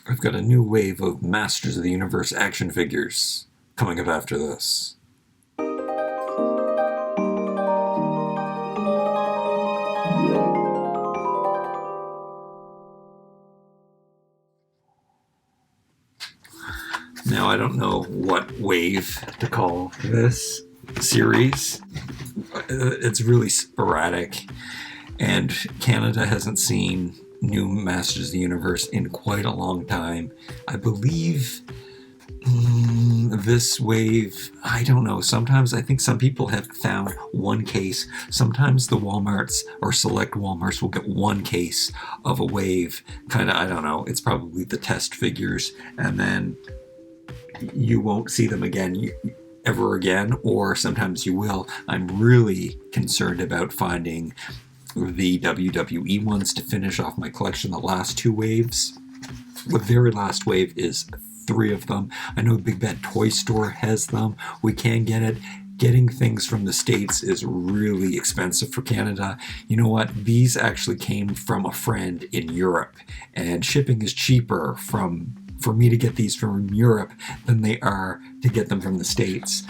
I've got a new wave of Masters of the Universe action figures coming up after this. Now, I don't know what wave to call this series. It's really sporadic, and Canada hasn't seen new Masters of the Universe in quite a long time. I believe this wave, I don't know, sometimes I think some people have found one case. Sometimes the Walmarts or select Walmarts will get one case of a wave. Kind of, I don't know, it's probably the test figures, and then you won't see them again ever again, or sometimes you will. I'm really concerned about finding the WWE ones to finish off my collection, the last two waves. The very last wave is 3 of them. I know Big Bad Toy Store has them. We can get it. Getting things from the States is really expensive for Canada. You know what? These actually came from a friend in Europe, and shipping is cheaper for me to get these from Europe than they are to get them from the States.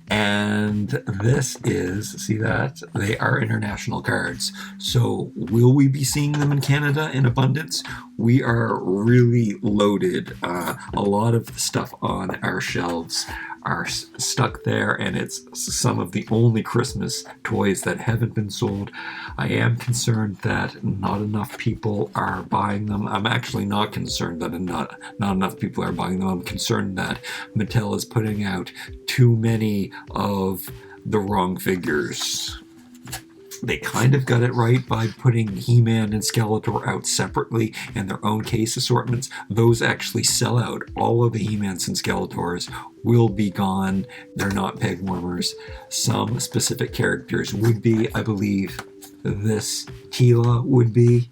And this is, see that? They are international cards. So will we be seeing them in Canada in abundance? We are really loaded. A lot of the stuff on our shelves are stuck there, and it's some of the only Christmas toys that haven't been sold. I am concerned that not enough people are buying them. I'm actually not concerned that not enough people are buying them. I'm concerned that Mattel is putting out too many of the wrong figures. They kind of got it right by putting He-Man and Skeletor out separately in their own case assortments. Those actually sell out. All of the He-Mans and Skeletors will be gone. They're not peg warmers. Some specific characters would be, I believe this Teela would be.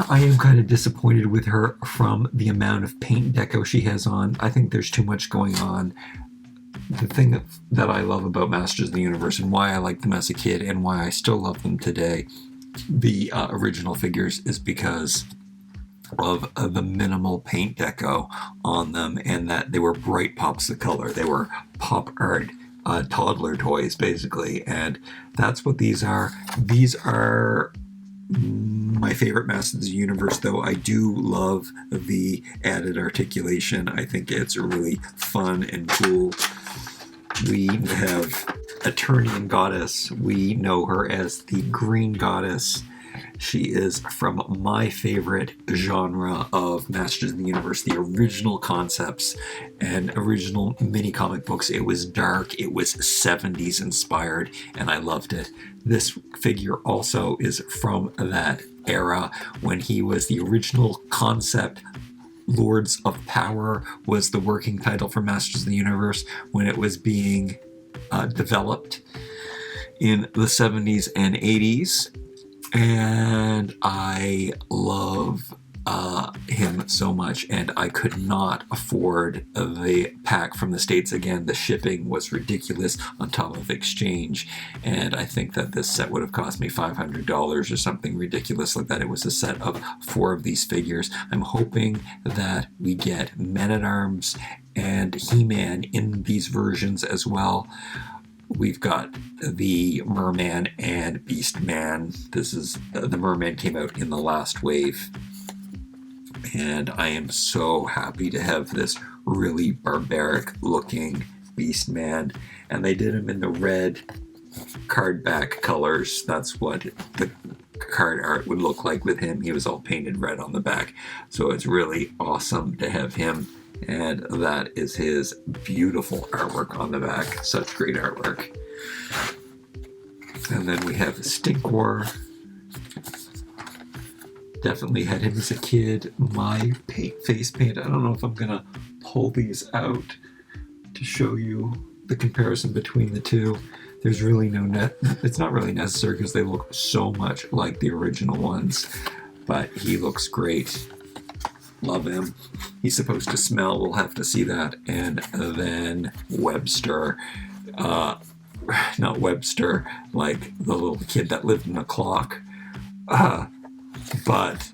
I am kind of disappointed with her from the amount of paint deco she has on. I think there's too much going on. The thing that I love about Masters of the Universe, and why I liked them as a kid and why I still love them today, the original figures, is because of the minimal paint deco on them, and that they were bright pops of color. They were pop art toddler toys, basically, and that's what these are. These are my favorite Masters of the Universe, though I do love the added articulation. I think it's really fun and cool. We have ETERNIAN Goddess. We know her as the Green Goddess. She is from my favorite genre of Masters of the Universe, the original concepts and original mini comic books. It was dark, it was 70s inspired, and I loved it. This figure also is from that era when he was the original concept. Lords of Power was the working title for Masters of the Universe when it was being developed in the 70s and 80s. And I love him so much, and I could not afford the pack from the States again. The shipping was ridiculous on top of exchange, and I think that this set would have cost me $500 or something ridiculous like that. It was a set of 4 of these figures. I'm hoping that we get Men-at-Arms and He-Man in these versions as well. We've got the Merman and Beastman. This is the Merman came out in the last wave, and I am so happy to have this really barbaric looking Beastman. And they did him in the red card back colors. That's what the card art would look like with him. He was all painted red on the back, so it's really awesome to have him. And that is his beautiful artwork on the back. Such great artwork. And then we have Stinkor. Definitely had him as a kid. My face paint. I don't know if I'm going to pull these out to show you the comparison between the two. There's really it's not really necessary because they look so much like the original ones. But he looks great. Love him. He's supposed to smell. We'll have to see that. And then Webstor. Not Webster, like the little kid that lived in a clock. But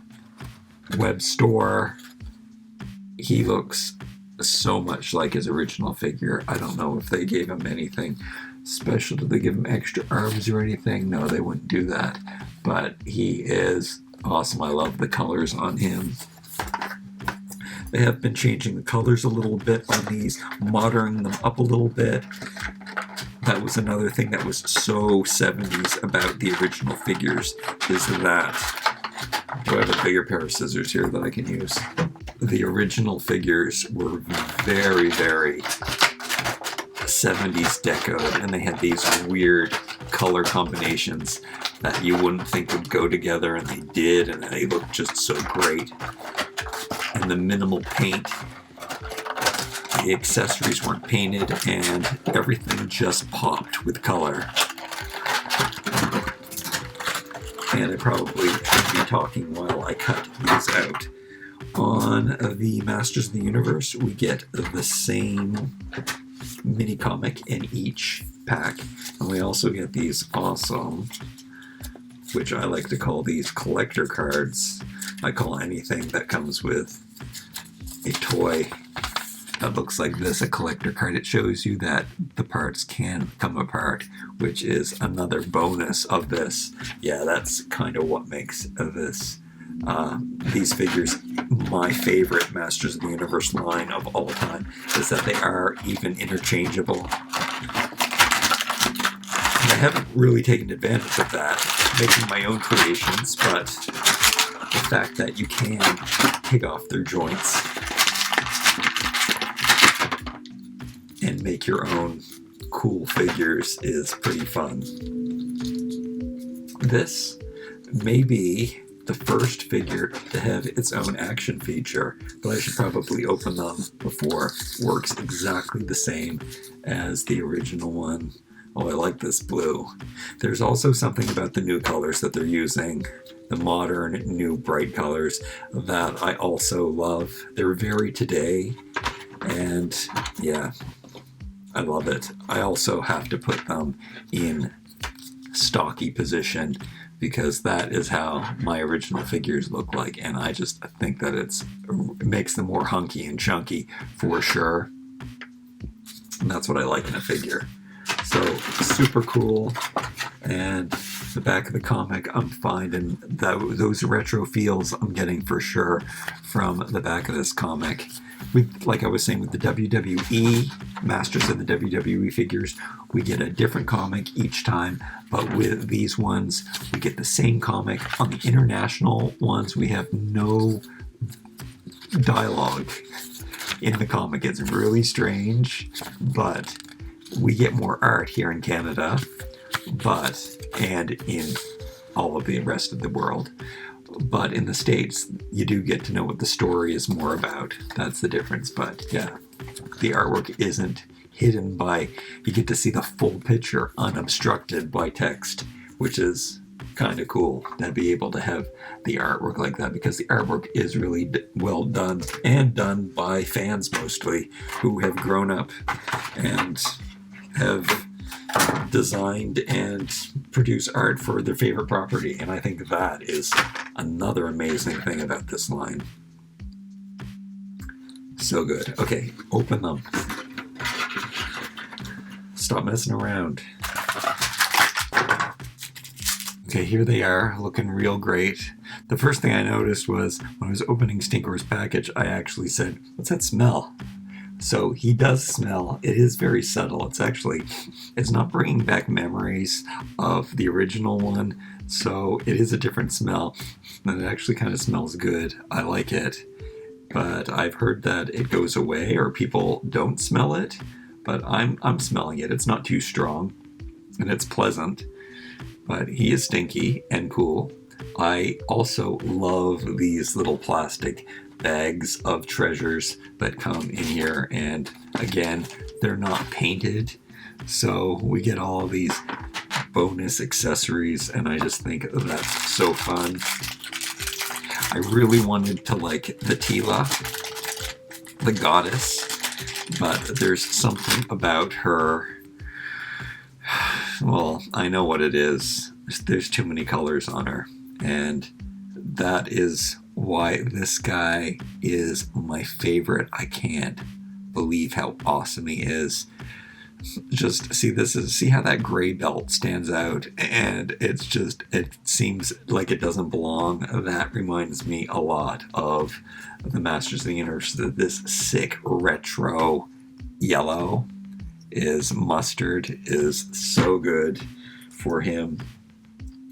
Webstor. he looks so much like his original figure. I don't know if they gave him anything special. Did they give him extra arms or anything? No, they wouldn't do that. But he is awesome. I love the colors on him. They have been changing the colors a little bit on these, moderating them up a little bit. That was another thing that was so 70s about the original figures, is that, do I have a bigger pair of scissors here that I can use? The original figures were very, very 70s decoed, and they had these weird color combinations that you wouldn't think would go together, and they did, and they looked just so great. And the minimal paint, the accessories weren't painted, and everything just popped with color. And I probably should be talking while I cut these out. On the Masters of the Universe, we get the same mini comic in each pack, and we also get these awesome, which I like to call these collector cards. I call anything that comes with a toy that looks like this a collector card. It shows you that the parts can come apart, which is another bonus of this. Yeah, that's kind of what makes this these figures my favorite Masters of the Universe line of all time, is that they are even interchangeable. And I haven't really taken advantage of that, making my own creations, but the fact that you can take off their joints and make your own cool figures is pretty fun. This may be the first figure to have its own action feature, but I should probably open them before it works exactly the same as the original one. Oh, I like this blue. There's also something about the new colors that they're using, the modern, new, bright colors, that I also love. They're very today, and yeah, I love it. I also have to put them in stocky position, because that is how my original figures look like, and I just think that it makes them more hunky and chunky for sure. And that's what I like in a figure. So super cool. And the back of the comic, I'm finding those retro feels I'm getting for sure from the back of this comic. Like I was saying, with the WWE Masters of the WWE figures, we get a different comic each time, but with these ones, we get the same comic. On the international ones, we have no dialogue in the comic. It's really strange, but we get more art here in Canada, and in all of the rest of the world. But in the States, you do get to know what the story is more about. That's the difference. But yeah, the artwork isn't hidden by, you get to see the full picture unobstructed by text, which is kind of cool to be able to have the artwork like that, because the artwork is really well done, and done by fans mostly who have grown up and have designed and produced art for their favorite property. And I think that is another amazing thing about this line. So good. Okay, open them. Stop messing around. Okay, here they are, looking real great. The first thing I noticed was when I was opening Stinkor's package, I actually said, "What's that smell?" So he does smell. It is very subtle. It's not bringing back memories of the original one, so it is a different smell, and it actually kind of smells good. I like it, but I've heard that it goes away or people don't smell it, but I'm smelling it. It's not too strong, and it's pleasant, but he is stinky and cool. I also love these little plastic bags of treasures that come in here, and again, they're not painted, so we get all of these bonus accessories, and I just think that's so fun. I really wanted to like the Tila, the goddess, but there's something about her, well, I know what it is. There's too many colors on her, and that is why this guy is my favorite. I can't believe how awesome he is. Just see how that gray belt stands out, and it seems like it doesn't belong. That reminds me a lot of the Masters of the Universe. This sick retro yellow is mustard is so good for him,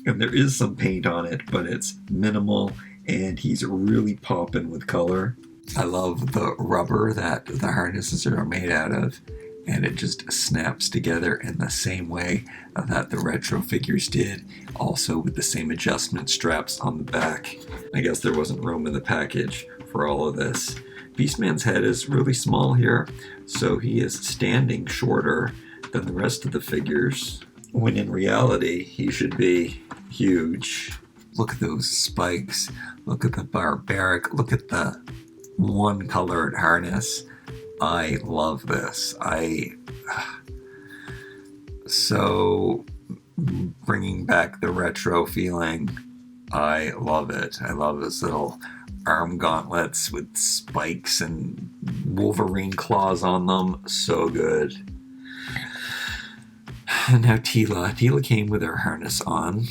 and there is some paint on it, but it's minimal, and he's really popping with color. I love the rubber that the harnesses are made out of, and it just snaps together in the same way that the retro figures did, also with the same adjustment straps on the back. I guess there wasn't room in the package for all of this. Beastman's head is really small here, so he is standing shorter than the rest of the figures, when in reality he should be huge. Look at those spikes, look at the barbaric, look at the one colored harness. I love this. So bringing back the retro feeling. I love it. I love this little arm gauntlets with spikes and Wolverine claws on them. So good. And now Teela came with her harness on.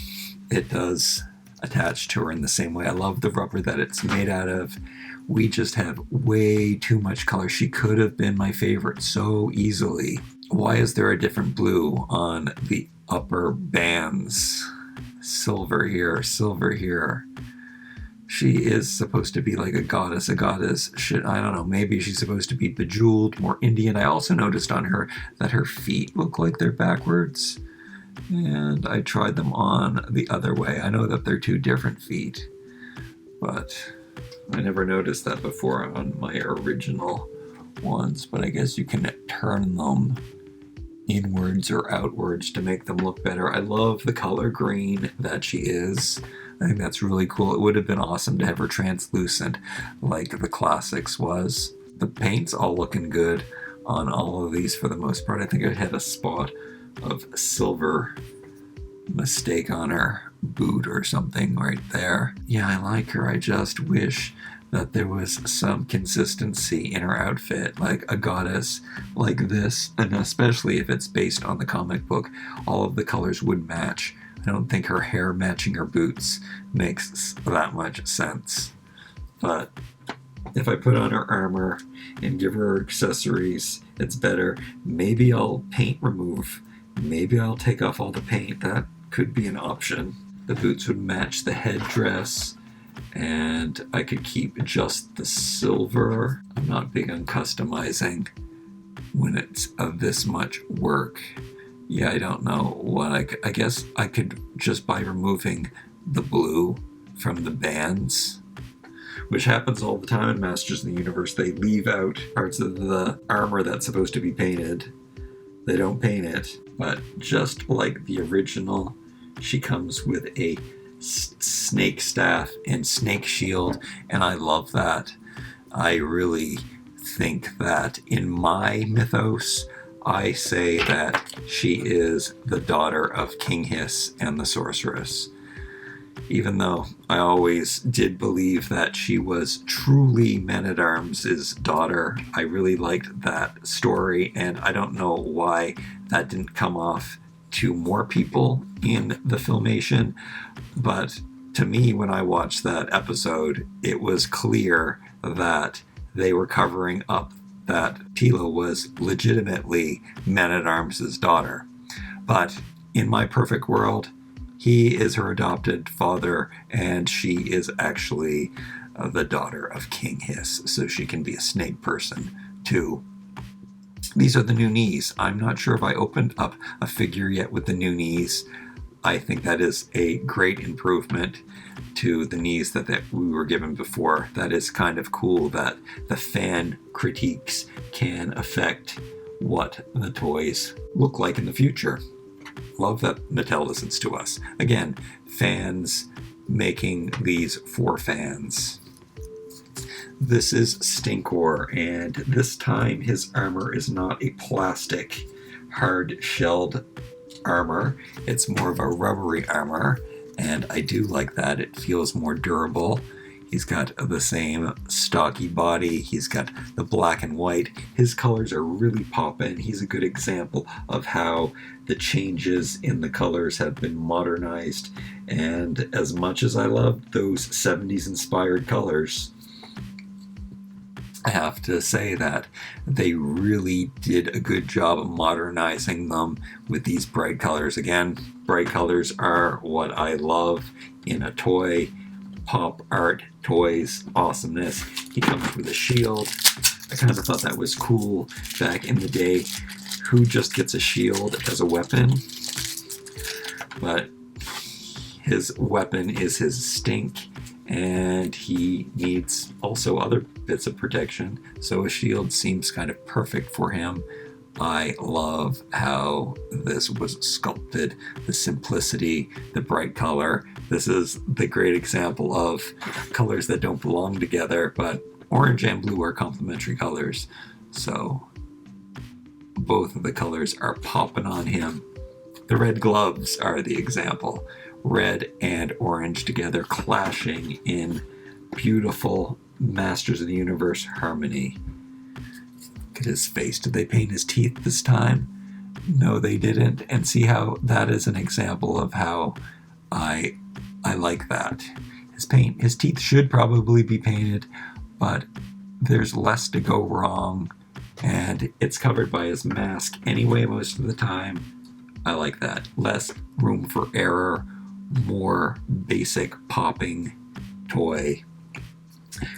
It does attach to her in the same way. I love the rubber that it's made out of. We just have way too much color. She could have been my favorite so easily. Why is there a different blue on the upper bands? Silver here, silver here. She is supposed to be like a goddess. A goddess should, I don't know, maybe she's supposed to be bejeweled, more Indian. I also noticed on her that her feet look like they're backwards. And I tried them on the other way. I know that they're two different feet, but I never noticed that before on my original ones. But I guess you can turn them inwards or outwards to make them look better. I love the color green that she is. I think that's really cool. It would have been awesome to have her translucent like the classics was. The paint's all looking good on all of these for the most part. I think I had a spot of silver mistake on her boot or something right there. Yeah, I like her. I just wish that there was some consistency in her outfit, like a goddess like this, and especially if it's based on the comic book, all of the colors would match. I don't think her hair matching her boots makes that much sense. But if I put on her armor and give her accessories, it's better. Maybe I'll paint remove. Maybe I'll take off all the paint. That could be an option. The boots would match the headdress, and I could keep just the silver. I'm not big on customizing when it's of this much work. Yeah, I don't know what I guess I could just by removing the blue from the bands, which happens all the time in Masters of the Universe. They leave out parts of the armor that's supposed to be painted. They don't paint it, but just like the original, she comes with a snake staff and snake shield, and I love that. I really think that in my mythos, I say that she is the daughter of King Hiss and the Sorceress. Even though I always did believe that she was truly Man-at-Arms' daughter, I really liked that story, and I don't know why that didn't come off to more people in the filmation, but to me, when I watched that episode, it was clear that they were covering up that Teela was legitimately Man-at-Arms' daughter. But in my perfect world, he is her adopted father, and she is actually the daughter of King Hiss, so she can be a snake person too. These are the new knees. I'm not sure if I opened up a figure yet with the new knees. I think that is a great improvement to the knees that we were given before. That is kind of cool that the fan critiques can affect what the toys look like in the future. Love that Mattel listens to us. Again, fans making these for fans. This is Stinkor, and this time his armor is not a plastic, hard-shelled armor. It's more of a rubbery armor, and I do like that. It feels more durable. He's got the same stocky body. He's got the black and white. His colors are really poppin'. He's a good example of how the changes in the colors have been modernized. And as much as I love those 70s inspired colors, I have to say that they really did a good job of modernizing them with these bright colors. Again, bright colors are what I love in a toy. Pop art, toys, awesomeness. He comes with a shield. I kind of thought that was cool back in the day. Who just gets a shield as a weapon? But his weapon is his stink, and he needs also other bits of protection, so a shield seems kind of perfect for him. I love how this was sculpted, the simplicity, the bright color. This is the great example of colors that don't belong together, but orange and blue are complementary colors, so both of the colors are popping on him. The red gloves are the example. Red and orange together clashing in beautiful Masters of the Universe harmony. Look at his face. Did they paint his teeth this time? No, they didn't. And see how that is an example of how I like that. His teeth should probably be painted, but there's less to go wrong, and it's covered by his mask anyway most of the time. I like that. Less room for error, more basic popping toy.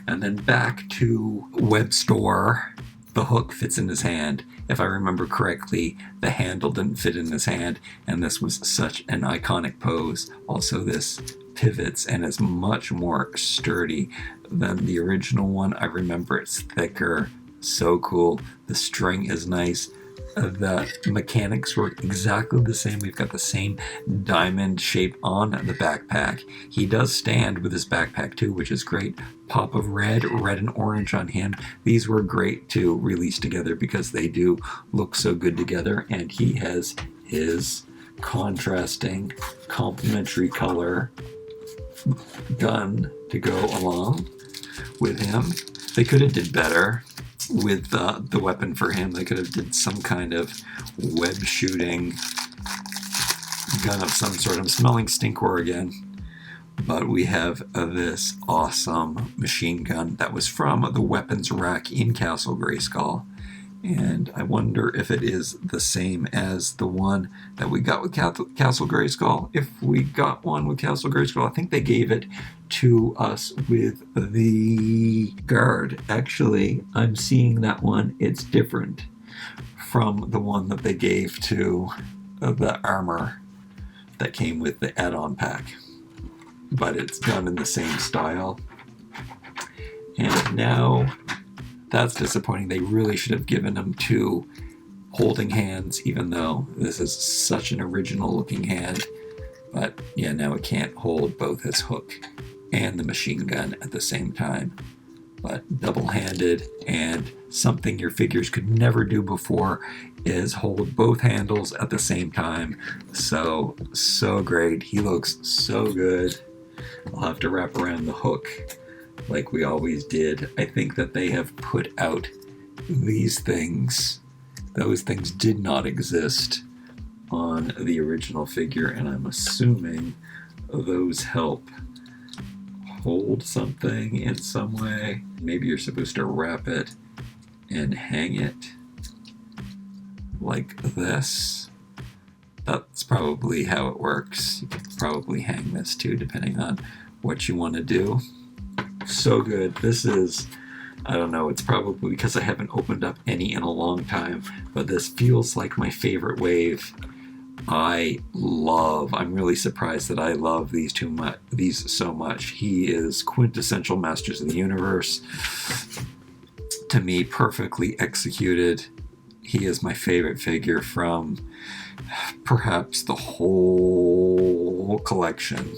And then back to Webstor. The hook fits in his hand. If I remember correctly, the handle didn't fit in his hand, and this was such an iconic pose. Also, this pivots and is much more sturdy than the original one. I remember it's thicker. So cool. The string is nice. The mechanics work exactly the same. We've got the same diamond shape on the backpack. He does stand with his backpack too, which is great. Pop of red and orange on him. These were great to release together because they do look so good together. And he has his contrasting, complementary color gun to go along with him. They could have did better with the weapon for him. They could have did some kind of web shooting gun of some sort. I'm smelling Stinkor again. But we have this awesome machine gun that was from the weapons rack in Castle Grayskull. And I wonder if it is the same as the one that we got with Castle Grayskull. If we got one with Castle Grayskull, I think they gave it to us with the guard. Actually, I'm seeing that one. It's different from the one that they gave to the armor that came with the add-on pack. But it's done in the same style. And now that's disappointing. They really should have given him two holding hands, even though this is such an original looking hand. But yeah, now it can't hold both his hook and the machine gun at the same time. But double-handed, and something your figures could never do before is hold both handles at the same time. So great. He looks so good. I'll have to wrap around the hook like we always did. I think that they have put out these things. Those things did not exist on the original figure, and I'm assuming those help hold something in some way. Maybe you're supposed to wrap it and hang it like this. That's probably how it works. You could probably hang this too, depending on what you want to do. So good. This is, I don't know, it's probably because I haven't opened up any in a long time, but this feels like my favorite wave. I'm really surprised that I love these so much. He is quintessential Masters of the Universe. To me, perfectly executed. He is my favorite figure from perhaps the whole collection.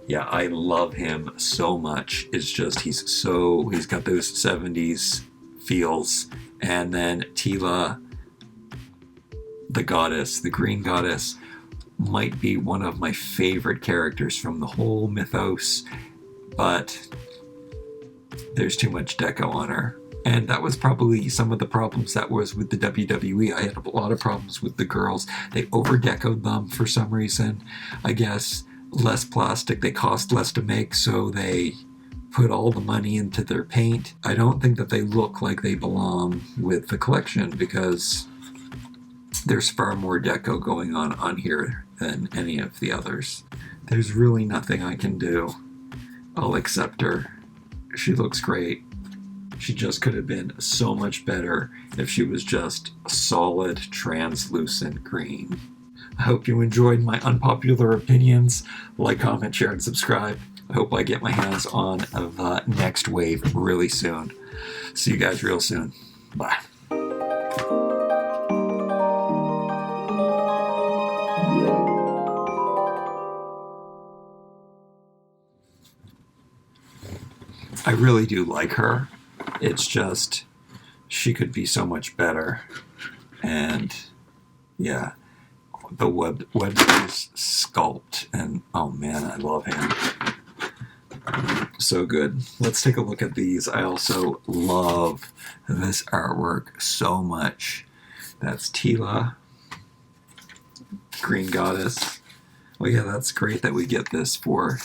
Yeah, I love him so much. It's just he's got those 70s feels. And then Tila, the goddess, the green goddess, might be one of my favorite characters from the whole mythos. But There's too much deco on her. And that was probably some of the problems that was with the WWE. I had a lot of problems with the girls. They over-decoed them for some reason. I guess less plastic, they cost less to make, so they put all the money into their paint. I don't think that they look like they belong with the collection because there's far more deco going on here than any of the others. There's really nothing I can do. I'll accept her. She looks great. She just could have been so much better if she was just a solid, translucent green. I hope you enjoyed my unpopular opinions. Like, comment, share, and subscribe. I hope I get my hands on the next wave really soon. See you guys real soon. Bye. I really do like her. It's just, she could be so much better. And yeah, the Webstor's sculpt, and oh man, I love him. So good. Let's take a look at these. I also love this artwork so much. That's Tila, Green Goddess. Well, yeah, that's great that we get this for,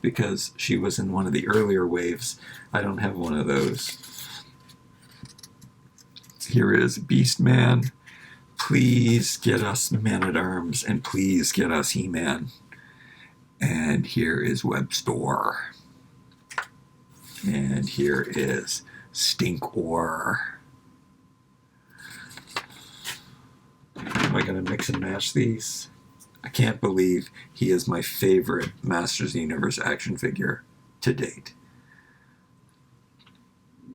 because she was in one of the earlier waves. I don't have one of those. Here is Beastman. Please get us Man-at-Arms, and please get us He-Man. And here is Webstor. And here is Stinkor. Am I going to mix and match these? I can't believe he is my favorite Masters of the Universe action figure to date.